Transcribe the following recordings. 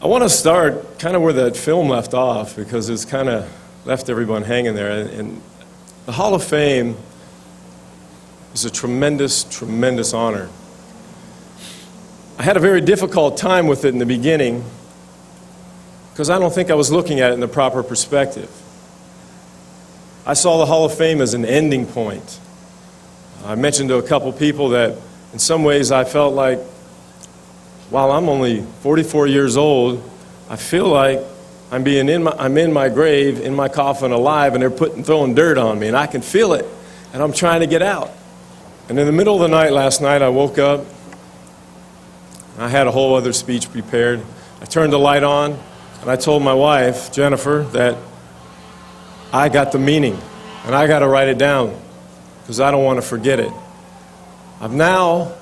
I want to start kind of where that film left off because it's kind of left everyone hanging there. And the Hall of Fame is a tremendous, tremendous honor. I had a very difficult time with it in the beginning because I don't think I was looking at it in the proper perspective. I saw the Hall of Fame as an ending point. I mentioned to a couple people that in some ways I felt like, while I'm only 44 years old, I feel like I'm in my grave, in my coffin, alive, and they're throwing dirt on me, and I can feel it, and I'm trying to get out. And in the middle of the night last night, I woke up. I had a whole other speech prepared. I turned the light on, and I told my wife, Jennifer, that I got the meaning, and I got to write it down because I don't want to forget it. I've now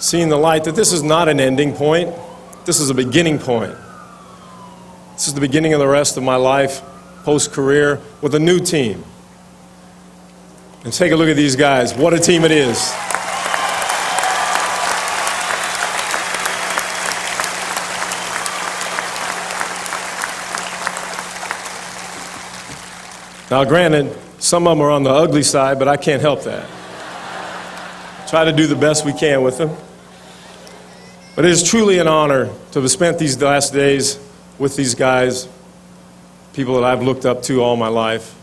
seen the light that this is not an ending point. This is a beginning point. This is the beginning of the rest of my life, post-career, with a new team. And take a look at these guys. What a team it is. Now, granted, some of them are on the ugly side, but I can't help that. Try to do the best we can with them. But it is truly an honor to have spent these last days with these guys, people that I've looked up to all my life.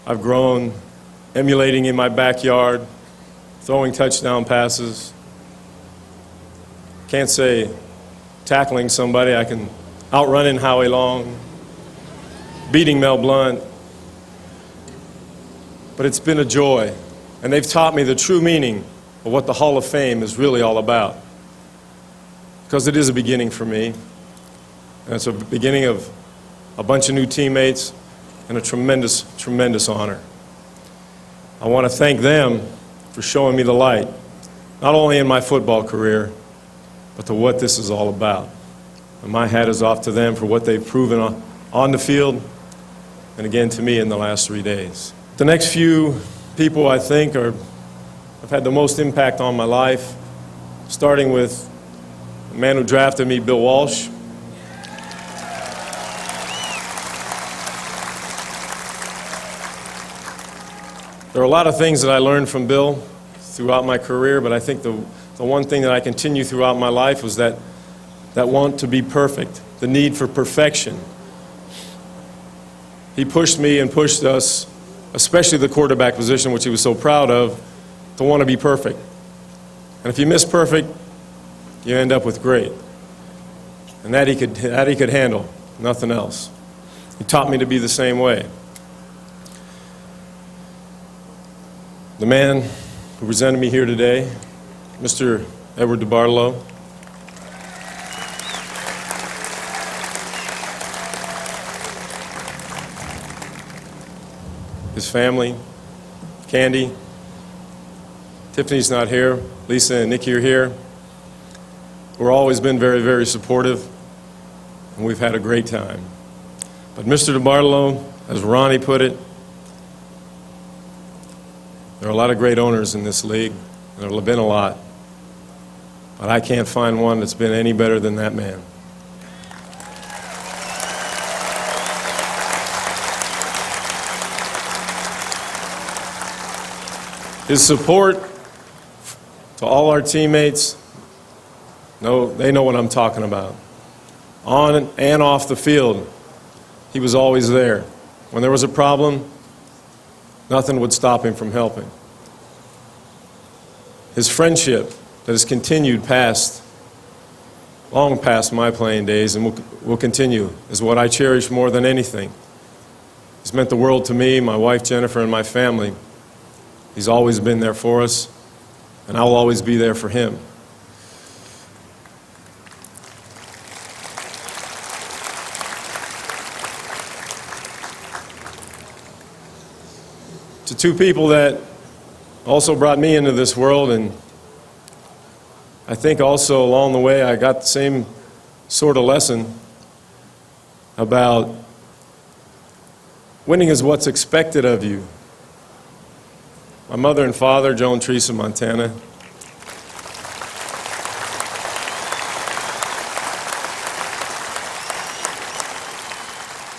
I've grown emulating in my backyard, throwing touchdown passes. Can't say tackling somebody. I can outrunning Howie Long, beating Mel Blount. But it's been a joy, and they've taught me the true meaning of what the Hall of Fame is really all about. Because it is a beginning for me, and it's a beginning of a bunch of new teammates and a tremendous, tremendous honor. I want to thank them for showing me the light, not only in my football career, but to what this is all about. And my hat is off to them for what they've proven on the field and again to me in the last 3 days. The next few people I think have had the most impact on my life, starting with the man who drafted me, Bill Walsh. There are a lot of things that I learned from Bill throughout my career, but I think the one thing that I continue throughout my life was that want to be perfect, the need for perfection. He pushed me and pushed us, especially the quarterback position, which he was so proud of, to want to be perfect. And if you miss perfect, you end up with great. And that he could handle, nothing else. He taught me to be the same way. The man who presented me here today, Mr. Edward DeBartolo. His family, Candy, Tiffany's not here, Lisa and Nikki are here. We've always been very, very supportive, and we've had a great time. But Mr. DeBartolo, as Ronnie put it, there are a lot of great owners in this league. There have been a lot. But I can't find one that's been any better than that man. His support to all our teammates, they know what I'm talking about. On and off the field, he was always there. When there was a problem, nothing would stop him from helping. His friendship that has continued long past my playing days and will continue is what I cherish more than anything. He's meant the world to me, my wife Jennifer, and my family. He's always been there for us, and I'll always be there for him. To two people that also brought me into this world, and I think also along the way I got the same sort of lesson about winning is what's expected of you. My mother and father, Joe and Teresa Montana.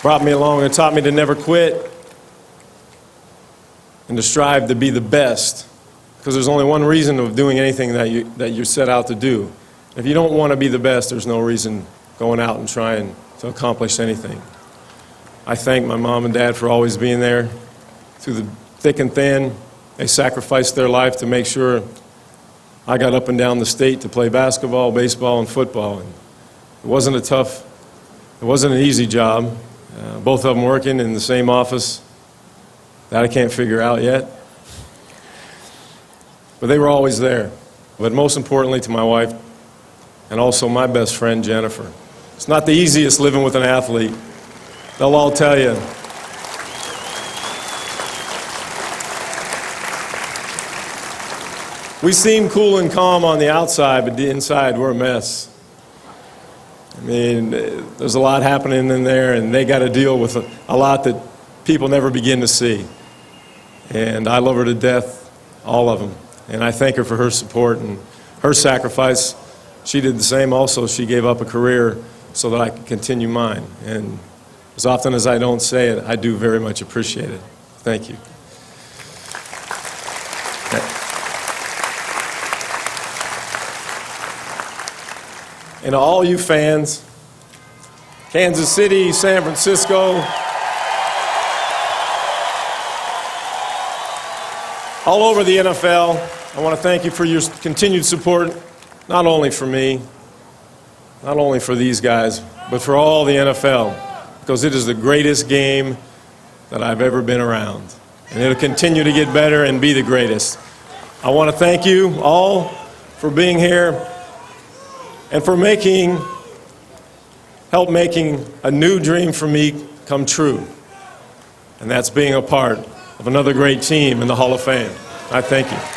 brought me along and taught me to never quit and to strive to be the best, because there's only one reason of doing anything that you set out to do. If you don't want to be the best, there's no reason going out and trying to accomplish anything. I thank my mom and dad for always being there through the thick and thin. They sacrificed their life to make sure I got up and down the state to play basketball, baseball, and football. And it wasn't an easy job. Both of them working in the same office. That I can't figure out yet. But they were always there. But most importantly to my wife and also my best friend, Jennifer. It's not the easiest living with an athlete. They'll all tell you. We seem cool and calm on the outside, but inside we're a mess. I mean, there's a lot happening in there, and they got to deal with a lot that people never begin to see. And I love her to death, all of them. And I thank her for her support and her sacrifice. She did the same also. She gave up a career so that I could continue mine. And as often as I don't say it, I do very much appreciate it. Thank you. And to all you fans, Kansas City, San Francisco, all over the NFL, I want to thank you for your continued support, not only for me, not only for these guys, but for all the NFL, because it is the greatest game that I've ever been around. And it'll continue to get better and be the greatest. I want to thank you all for being here and for help making a new dream for me come true. And that's being a part of another great team in the Hall of Fame. I thank you.